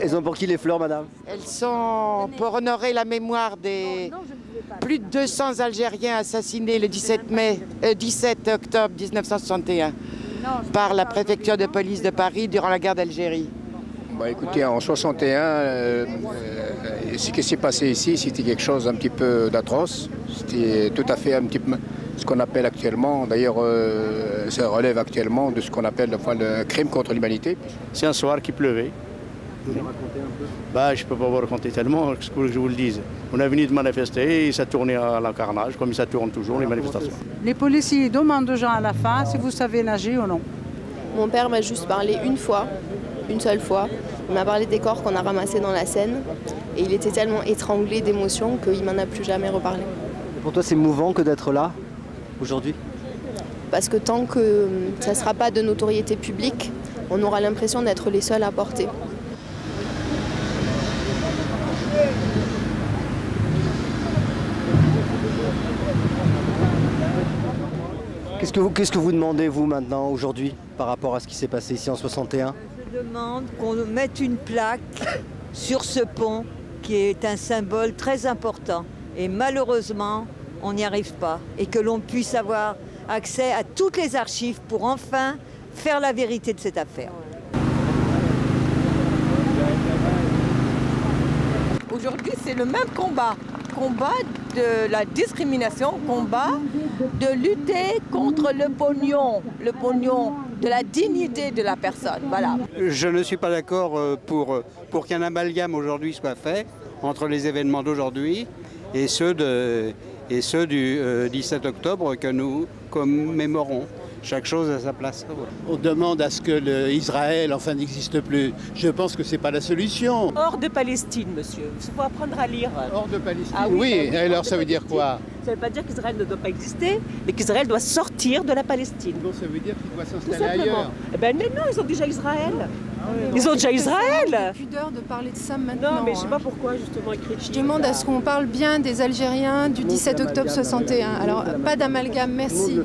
Elles ont pour qui les fleurs, madame? Elles sont pour honorer la mémoire des plus de 200 Algériens assassinés le 17 octobre 1961 par la préfecture de police de Paris durant la guerre d'Algérie. Bah écoutez, en 61, ce qui s'est passé ici, c'était quelque chose un petit peu d'atroce. C'était tout à fait un petit peu ce qu'on appelle actuellement, d'ailleurs ça relève actuellement de ce qu'on appelle le crime contre l'humanité. C'est un soir qui pleuvait. Je ne peux pas vous raconter tellement, ce que je vous le dise. On est venu de manifester et ça tournait à l'encarnage, comme ça tourne toujours les manifestations. Les policiers demandent aux gens à la fin si vous savez nager ou non. Mon père m'a juste parlé une seule fois. Il m'a parlé des corps qu'on a ramassés dans la Seine et il était tellement étranglé d'émotion qu'il m'en a plus jamais reparlé. Pour toi, c'est mouvant que d'être là, aujourd'hui? Parce que tant que ça ne sera pas de notoriété publique, on aura l'impression d'être les seuls à porter. Qu'est-ce que vous demandez, vous, maintenant, aujourd'hui, par rapport à ce qui s'est passé ici en 61? Je demande qu'on mette une plaque sur ce pont qui est un symbole très important. Et malheureusement, on n'y arrive pas. Et que l'on puisse avoir accès à toutes les archives pour enfin faire la vérité de cette affaire. Aujourd'hui, c'est le même combat. Combat de la discrimination, combat de lutter contre le pognon de la dignité de la personne. Voilà. Je ne suis pas d'accord pour qu'un amalgame aujourd'hui soit fait entre les événements d'aujourd'hui et ceux du 17 octobre que nous commémorons. Chaque chose à sa place. On demande à ce que Israël n'existe plus. Je pense que ce n'est pas la solution. Hors de Palestine, monsieur. Il faut apprendre à lire. Hors de Palestine. Ah oui, alors ça veut dire quoi? Ça ne veut pas dire qu'Israël ne doit pas exister, mais qu'Israël doit sortir de la Palestine. Bon, ça veut dire qu'il doit s'installer ailleurs. Eh ben non, ils ont déjà Israël. Ils ont déjà Israël. J'ai pudeur de parler de ça maintenant. Non, mais je ne sais pas pourquoi justement ils critiquent. Je demande à ce qu'on parle bien des Algériens du 17 octobre 61. Alors, pas d'amalgame, merci.